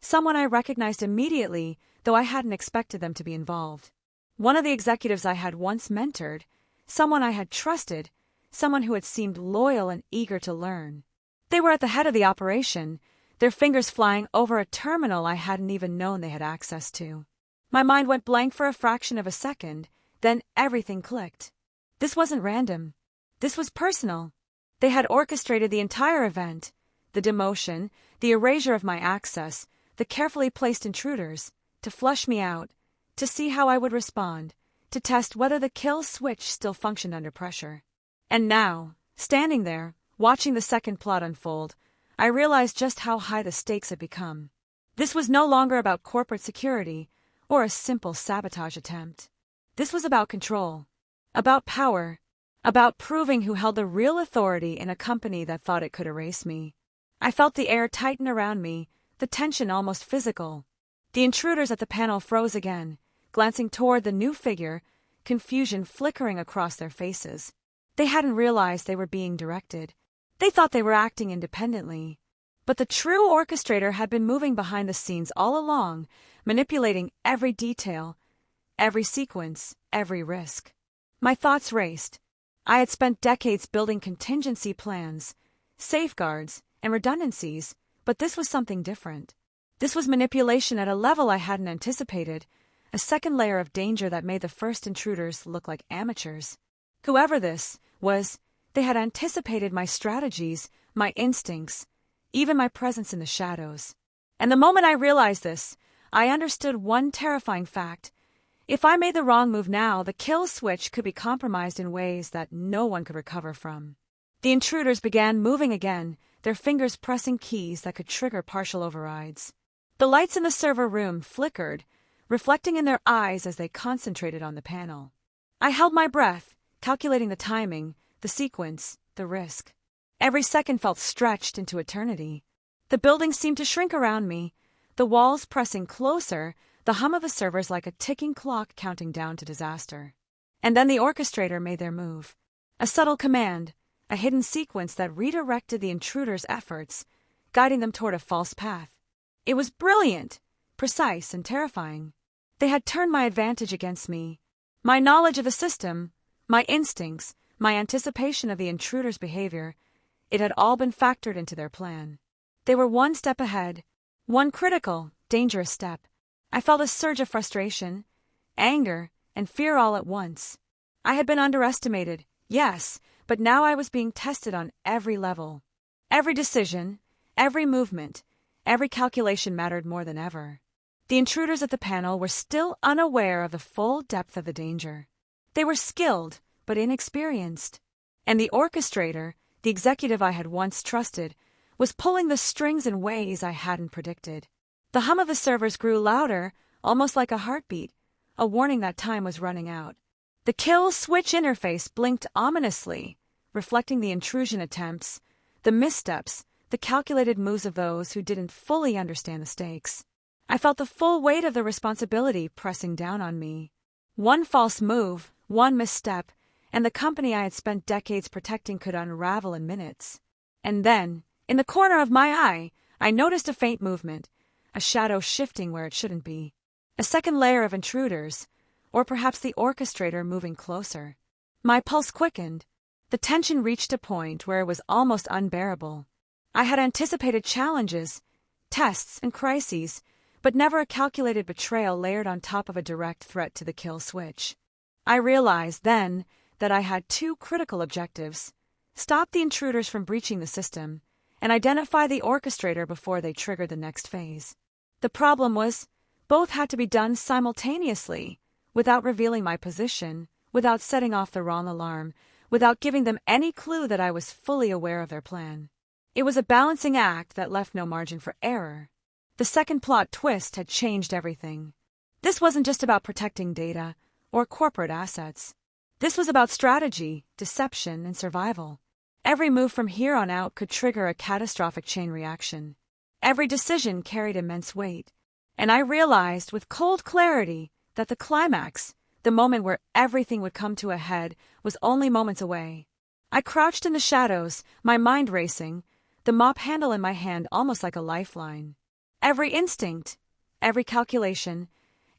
Someone I recognized immediately, though I hadn't expected them to be involved. One of the executives I had once mentored, someone I had trusted, someone who had seemed loyal and eager to learn. They were at the head of the operation, their fingers flying over a terminal I hadn't even known they had access to. My mind went blank for a fraction of a second, then everything clicked. This wasn't random. This was personal. They had orchestrated the entire event, the demotion, the erasure of my access, the carefully placed intruders, to flush me out, to see how I would respond, to test whether the kill switch still functioned under pressure. And now, standing there, watching the second plot unfold, I realized just how high the stakes had become. This was no longer about corporate security or a simple sabotage attempt. This was about control, about power, about proving who held the real authority in a company that thought it could erase me. I felt the air tighten around me, the tension almost physical. The intruders at the panel froze again, glancing toward the new figure, confusion flickering across their faces. They hadn't realized they were being directed. They thought they were acting independently. But the true orchestrator had been moving behind the scenes all along, manipulating every detail, every sequence, every risk. My thoughts raced. I had spent decades building contingency plans, safeguards, and redundancies, but this was something different. This was manipulation at a level I hadn't anticipated, a second layer of danger that made the first intruders look like amateurs. Whoever this was, they had anticipated my strategies, my instincts, even my presence in the shadows. And the moment I realized this, I understood one terrifying fact. If I made the wrong move now, the kill switch could be compromised in ways that no one could recover from. The intruders began moving again, their fingers pressing keys that could trigger partial overrides. The lights in the server room flickered, reflecting in their eyes as they concentrated on the panel. I held my breath, calculating the timing, the sequence, the risk. Every second felt stretched into eternity. The building seemed to shrink around me, the walls pressing closer, the hum of the servers like a ticking clock counting down to disaster. And then the orchestrator made their move. A subtle command, a hidden sequence that redirected the intruders' efforts, guiding them toward a false path. It was brilliant, precise, and terrifying. They had turned my advantage against me. My knowledge of the system, my instincts, my anticipation of the intruder's behavior, it had all been factored into their plan. They were one step ahead, one critical, dangerous step. I felt a surge of frustration, anger, and fear all at once. I had been underestimated, yes, but now I was being tested on every level. Every decision, every movement, every calculation mattered more than ever. The intruders at the panel were still unaware of the full depth of the danger. They were skilled, but inexperienced. And the orchestrator, the executive I had once trusted, was pulling the strings in ways I hadn't predicted. The hum of the servers grew louder, almost like a heartbeat, a warning that time was running out. The kill switch interface blinked ominously, reflecting the intrusion attempts, the missteps, the calculated moves of those who didn't fully understand the stakes. I felt the full weight of the responsibility pressing down on me. One false move, one misstep, and the company I had spent decades protecting could unravel in minutes. And then, in the corner of my eye, I noticed a faint movement, a shadow shifting where it shouldn't be. A second layer of intruders, or perhaps the orchestrator moving closer. My pulse quickened. The tension reached a point where it was almost unbearable. I had anticipated challenges, tests, and crises, but never a calculated betrayal layered on top of a direct threat to the kill switch. I realized then that I had two critical objectives: stop the intruders from breaching the system, and identify the orchestrator before they triggered the next phase. The problem was, both had to be done simultaneously, without revealing my position, without setting off the wrong alarm, without giving them any clue that I was fully aware of their plan. It was a balancing act that left no margin for error. The second plot twist had changed everything. This wasn't just about protecting data or corporate assets. This was about strategy, deception, and survival. Every move from here on out could trigger a catastrophic chain reaction. Every decision carried immense weight. And I realized with cold clarity that the climax, the moment where everything would come to a head, was only moments away. I crouched in the shadows, my mind racing, the mop handle in my hand almost like a lifeline. Every instinct, every calculation,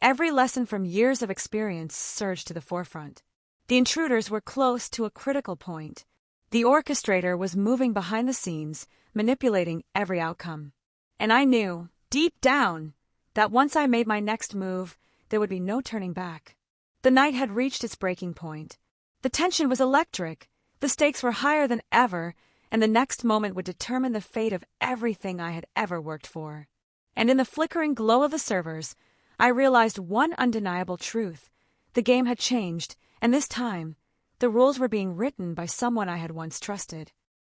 every lesson from years of experience surged to the forefront. The intruders were close to a critical point. The orchestrator was moving behind the scenes, manipulating every outcome. And I knew, deep down, that once I made my next move, there would be no turning back. The night had reached its breaking point. The tension was electric, the stakes were higher than ever, and the next moment would determine the fate of everything I had ever worked for. And in the flickering glow of the servers, I realized one undeniable truth. The game had changed, and this time, the rules were being written by someone I had once trusted.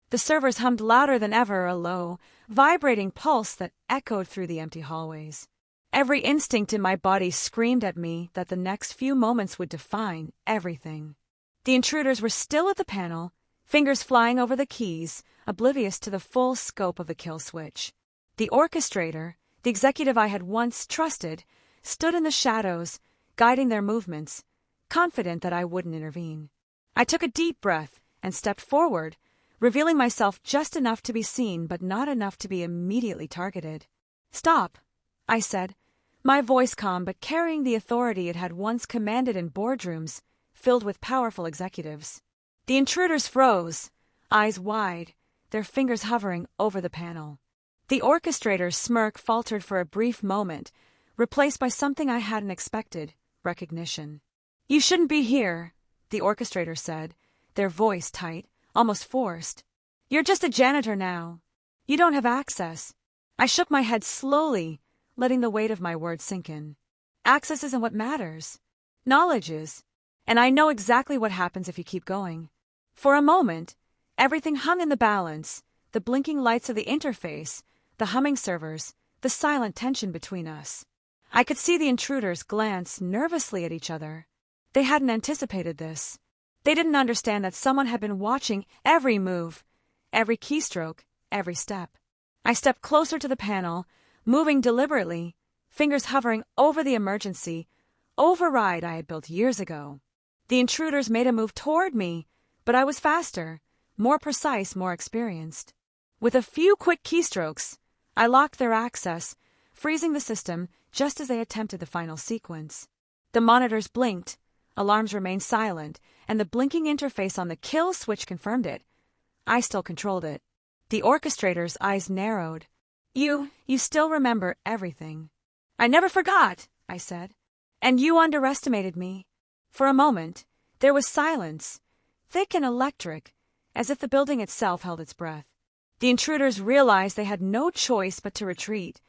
The servers hummed louder than ever, a low, vibrating pulse that echoed through the empty hallways. Every instinct in my body screamed at me that the next few moments would define everything. The intruders were still at the panel, fingers flying over the keys, oblivious to the full scope of the kill switch. The orchestrator, the executive I had once trusted, stood in the shadows, guiding their movements, confident that I wouldn't intervene. I took a deep breath and stepped forward, revealing myself just enough to be seen but not enough to be immediately targeted. "Stop," I said, my voice calm but carrying the authority it had once commanded in boardrooms filled with powerful executives. The intruders froze, eyes wide, their fingers hovering over the panel. The orchestrator's smirk faltered for a brief moment, replaced by something I hadn't expected: recognition. "You shouldn't be here," the orchestrator said, their voice tight, almost forced. "You're just a janitor now. You don't have access." I shook my head slowly, letting the weight of my words sink in. Access isn't what matters. Knowledge is. And I know exactly what happens if you keep going. For a moment, everything hung in the balance: the blinking lights of the interface, the humming servers, the silent tension between us. I could see the intruders glance nervously at each other. They hadn't anticipated this. They didn't understand that someone had been watching every move, every keystroke, every step. I stepped closer to the panel, moving deliberately, fingers hovering over the emergency override I had built years ago. The intruders made a move toward me, but I was faster, more precise, more experienced. With a few quick keystrokes, I locked their access, freezing the system just as they attempted the final sequence. The monitors blinked, alarms remained silent, and the blinking interface on the kill switch confirmed it. I still controlled it. The orchestrator's eyes narrowed. You still remember everything." "I never forgot," I said. "And you underestimated me." For a moment, there was silence, thick and electric, as if the building itself held its breath. The intruders realized they had no choice but to retreat,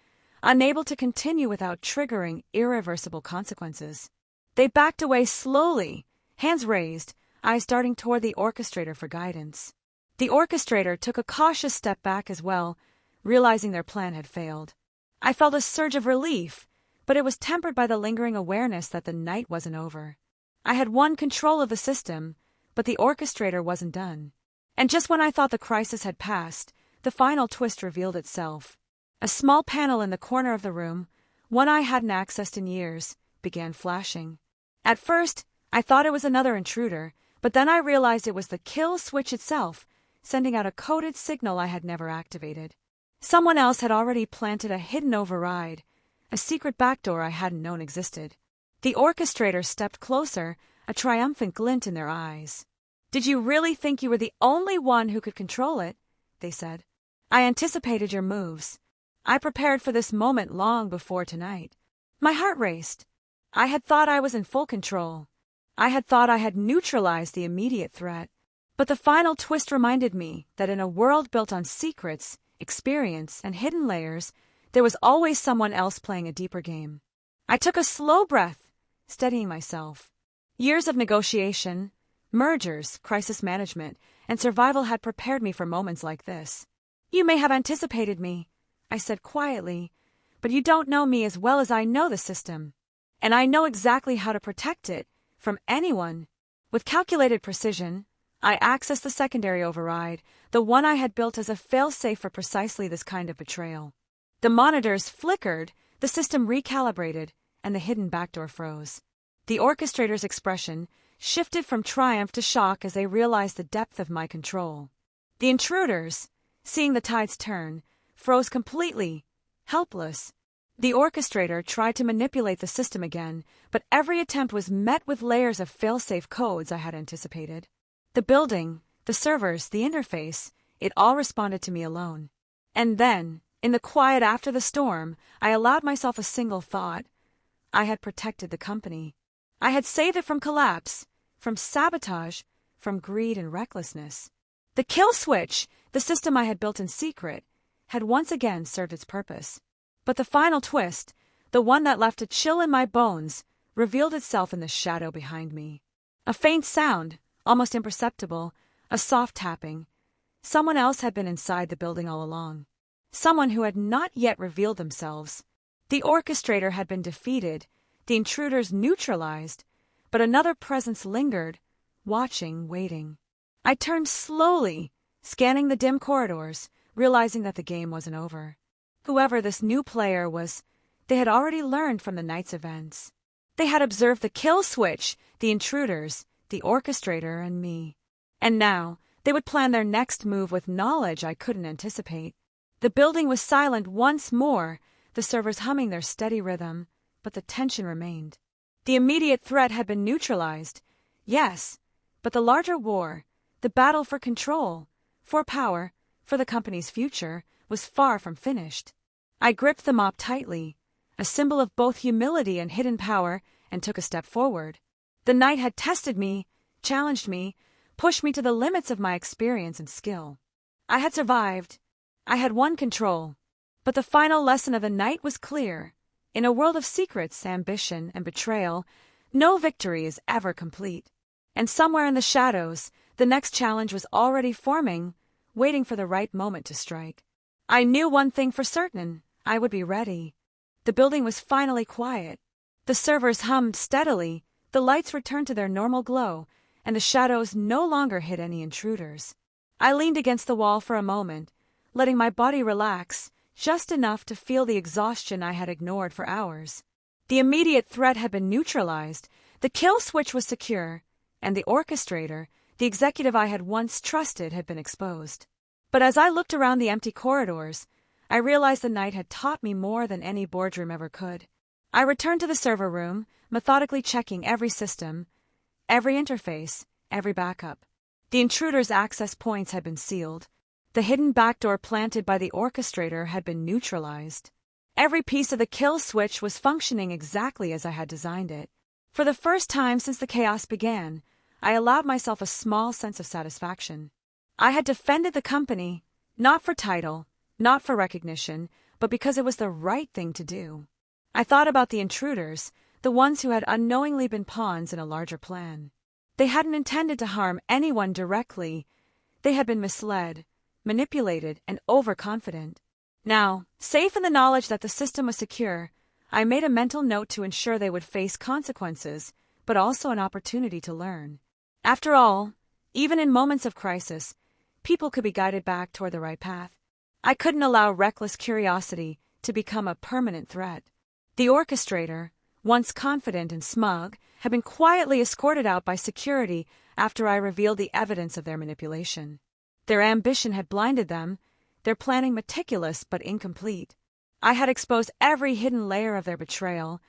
unable to continue without triggering irreversible consequences. They backed away slowly, hands raised, eyes darting toward the orchestrator for guidance. The orchestrator took a cautious step back as well, realizing their plan had failed. I felt a surge of relief, but it was tempered by the lingering awareness that the night wasn't over. I had won control of the system, but the orchestrator wasn't done. And just when I thought the crisis had passed, the final twist revealed itself. A small panel in the corner of the room, one I hadn't accessed in years, began flashing. At first, I thought it was another intruder, but then I realized it was the kill switch itself, sending out a coded signal I had never activated. Someone else had already planted a hidden override, a secret backdoor I hadn't known existed. The orchestrator stepped closer, a triumphant glint in their eyes. "Did you really think you were the only one who could control it?" they said. "I anticipated your moves. I prepared for this moment long before tonight." My heart raced. I had thought I was in full control. I had thought I had neutralized the immediate threat. But the final twist reminded me that in a world built on secrets, experience, and hidden layers, there was always someone else playing a deeper game. I took a slow breath, steadying myself. Years of negotiation, mergers, crisis management, and survival had prepared me for moments like this. "You may have anticipated me," I said quietly, "but you don't know me as well as I know the system. And I know exactly how to protect it from anyone." With calculated precision, I accessed the secondary override, the one I had built as a failsafe for precisely this kind of betrayal. The monitors flickered, the system recalibrated, and the hidden backdoor froze. The orchestrator's expression shifted from triumph to shock as they realized the depth of my control. The intruders, seeing the tides turn, froze completely, helpless. The orchestrator tried to manipulate the system again, but every attempt was met with layers of failsafe codes I had anticipated. The building, the servers, the interface, it all responded to me alone. And then, in the quiet after the storm, I allowed myself a single thought. I had protected the company. I had saved it from collapse, from sabotage, from greed and recklessness. The kill switch, the system I had built in secret, had once again served its purpose. But the final twist, the one that left a chill in my bones, revealed itself in the shadow behind me. A faint sound, almost imperceptible, a soft tapping. Someone else had been inside the building all along. Someone who had not yet revealed themselves. The orchestrator had been defeated, the intruders neutralized, but another presence lingered, watching, waiting. I turned slowly, scanning the dim corridors, realizing that the game wasn't over. Whoever this new player was, they had already learned from the night's events. They had observed the kill switch, the intruders, the orchestrator, and me. And now, they would plan their next move with knowledge I couldn't anticipate. The building was silent once more, the servers humming their steady rhythm, but the tension remained. The immediate threat had been neutralized, yes, but the larger war, the battle for control, for power, for the company's future, was far from finished. I gripped the mop tightly, a symbol of both humility and hidden power, and took a step forward. The night had tested me, challenged me, pushed me to the limits of my experience and skill. I had survived. I had won control. But the final lesson of the night was clear. In a world of secrets, ambition, and betrayal, no victory is ever complete. And somewhere in the shadows, the next challenge was already forming, waiting for the right moment to strike. I knew one thing for certain. I would be ready. The building was finally quiet. The servers hummed steadily, the lights returned to their normal glow, and the shadows no longer hid any intruders. I leaned against the wall for a moment, letting my body relax, just enough to feel the exhaustion I had ignored for hours. The immediate threat had been neutralized, the kill switch was secure, and the orchestrator, the executive I had once trusted, had been exposed. But as I looked around the empty corridors, I realized the night had taught me more than any boardroom ever could. I returned to the server room, methodically checking every system, every interface, every backup. The intruders' access points had been sealed. The hidden backdoor planted by the orchestrator had been neutralized. Every piece of the kill switch was functioning exactly as I had designed it. For the first time since the chaos began, I allowed myself a small sense of satisfaction. I had defended the company, not for title, not for recognition, but because it was the right thing to do. I thought about the intruders, the ones who had unknowingly been pawns in a larger plan. They hadn't intended to harm anyone directly. They had been misled, manipulated, and overconfident. Now, safe in the knowledge that the system was secure, I made a mental note to ensure they would face consequences, but also an opportunity to learn. After all, even in moments of crisis, people could be guided back toward the right path. I couldn't allow reckless curiosity to become a permanent threat. The orchestrator, once confident and smug, had been quietly escorted out by security after I revealed the evidence of their manipulation. Their ambition had blinded them, their planning meticulous but incomplete. I had exposed every hidden layer of their betrayal,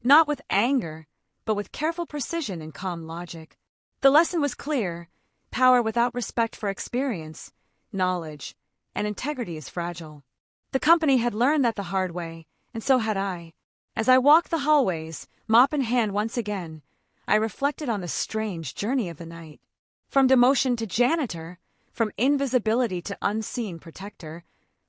not with anger, but with careful precision and calm logic. The lesson was clear: power without respect for experience, knowledge, and integrity is fragile. The company had learned that the hard way, and so had I. As I walked the hallways, mop in hand once again, I reflected on the strange journey of the night. From demotion to janitor, from invisibility to unseen protector,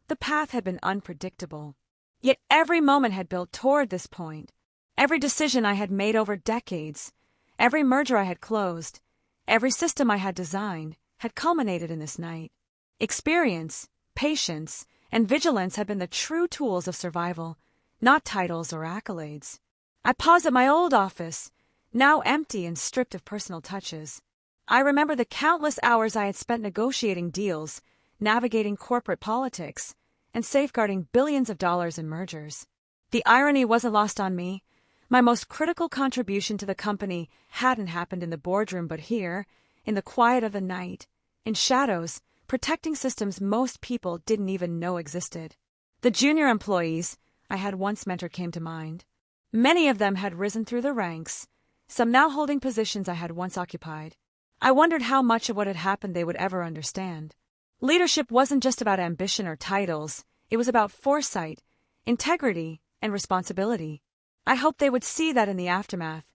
the path had been unpredictable. Yet every moment had built toward this point. Every decision I had made over decades, every merger I had closed, every system I had designed, had culminated in this night. Experience, patience, and vigilance had been the true tools of survival, not titles or accolades. I paused at my old office, now empty and stripped of personal touches. I remember the countless hours I had spent negotiating deals, navigating corporate politics, and safeguarding billions of dollars in mergers. The irony wasn't lost on me. My most critical contribution to the company hadn't happened in the boardroom but here, in the quiet of the night, in shadows, protecting systems most people didn't even know existed. The junior employees I had once mentored came to mind. Many of them had risen through the ranks, some now holding positions I had once occupied. I wondered how much of what had happened they would ever understand. Leadership wasn't just about ambition or titles, it was about foresight, integrity, and responsibility. I hoped they would see that in the aftermath,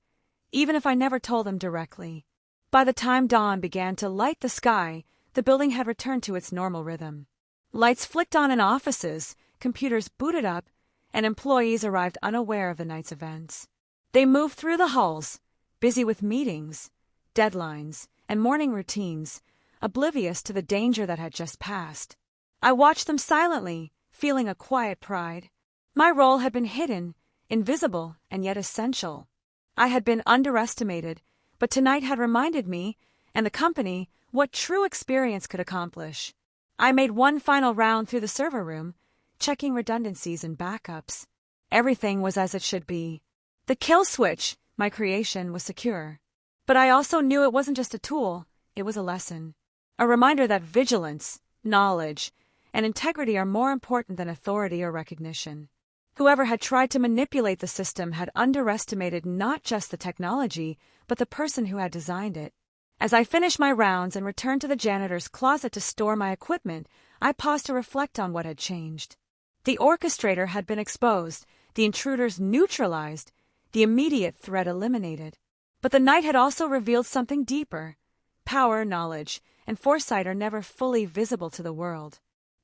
even if I never told them directly. By the time dawn began to light the sky, the building had returned to its normal rhythm. Lights flicked on in offices, computers booted up, and employees arrived unaware of the night's events. They moved through the halls, busy with meetings, deadlines, and morning routines, oblivious to the danger that had just passed. I watched them silently, feeling a quiet pride. My role had been hidden, invisible, and yet essential. I had been underestimated, but tonight had reminded me, and the company, what true experience could accomplish. I made one final round through the server room, checking redundancies and backups. Everything was as it should be. The kill switch, my creation, was secure. But I also knew it wasn't just a tool, it was a lesson. A reminder that vigilance, knowledge, and integrity are more important than authority or recognition. Whoever had tried to manipulate the system had underestimated not just the technology, but the person who had designed it. As I finished my rounds and returned to the janitor's closet to store my equipment, I paused to reflect on what had changed. The orchestrator had been exposed, the intruders neutralized, the immediate threat eliminated. But the night had also revealed something deeper. Power, knowledge, and foresight are never fully visible to the world.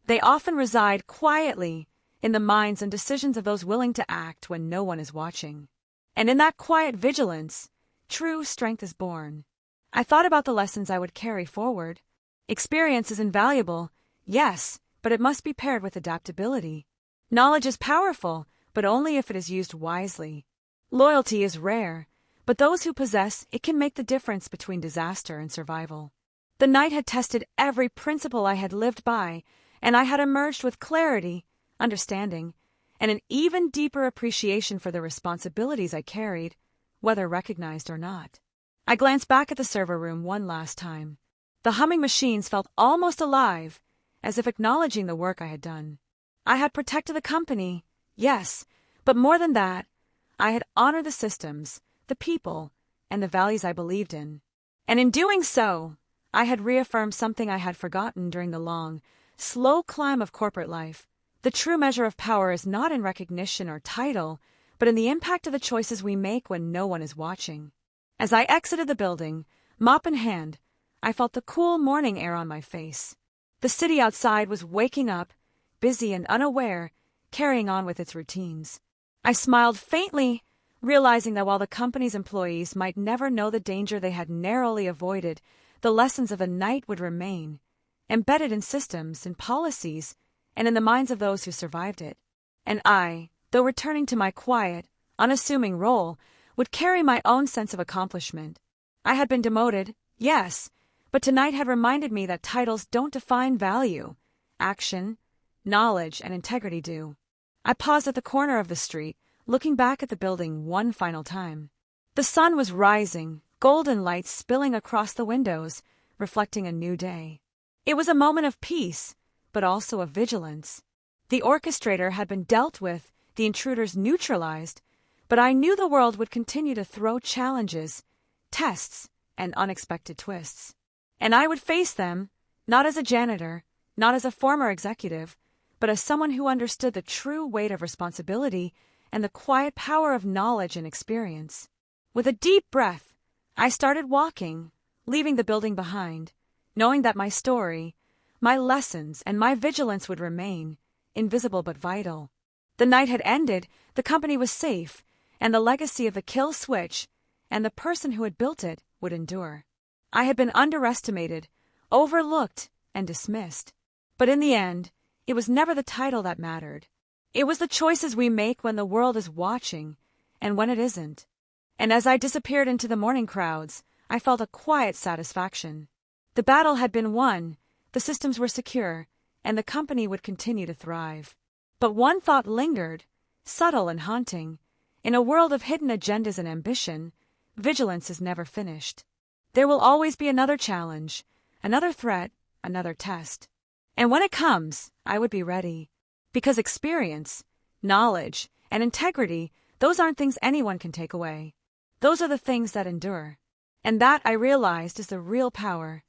They often reside quietly in the minds and decisions of those willing to act when no one is watching. And in that quiet vigilance, true strength is born. I thought about the lessons I would carry forward. Experience is invaluable, yes, but it must be paired with adaptability. Knowledge is powerful, but only if it is used wisely. Loyalty is rare, but those who possess it can make the difference between disaster and survival. The night had tested every principle I had lived by, and I had emerged with clarity, understanding, and an even deeper appreciation for the responsibilities I carried, whether recognized or not. I glanced back at the server room one last time. The humming machines felt almost alive, as if acknowledging the work I had done. I had protected the company, yes, but more than that, I had honored the systems, the people, and the values I believed in. And in doing so, I had reaffirmed something I had forgotten during the long, slow climb of corporate life. The true measure of power is not in recognition or title, but in the impact of the choices we make when no one is watching. As I exited the building, mop in hand, I felt the cool morning air on my face. The city outside was waking up, busy and unaware, carrying on with its routines. I smiled faintly, realizing that while the company's employees might never know the danger they had narrowly avoided, the lessons of the night would remain, embedded in systems, in policies, and in the minds of those who survived it. And I, though returning to my quiet, unassuming role, would carry my own sense of accomplishment. I had been demoted, yes, but tonight had reminded me that titles don't define value. Action, knowledge, and integrity do. I paused at the corner of the street, looking back at the building one final time. The sun was rising, golden light spilling across the windows, reflecting a new day. It was a moment of peace, but also of vigilance. The orchestrator had been dealt with, the intruders neutralized, but I knew the world would continue to throw challenges, tests, and unexpected twists. And I would face them, not as a janitor, not as a former executive, but as someone who understood the true weight of responsibility and the quiet power of knowledge and experience. With a deep breath, I started walking, leaving the building behind, knowing that my story, my lessons, and my vigilance would remain, invisible but vital. The night had ended, the company was safe, and the legacy of the kill switch and the person who had built it would endure. I had been underestimated, overlooked, and dismissed. But in the end, it was never the title that mattered. It was the choices we make when the world is watching and when it isn't. And as I disappeared into the morning crowds, I felt a quiet satisfaction. The battle had been won, the systems were secure, and the company would continue to thrive. But one thought lingered, subtle and haunting. In a world of hidden agendas and ambition, vigilance is never finished. There will always be another challenge, another threat, another test. And when it comes, I would be ready. Because experience, knowledge, and integrity, those aren't things anyone can take away. Those are the things that endure. And that, I realized, is the real power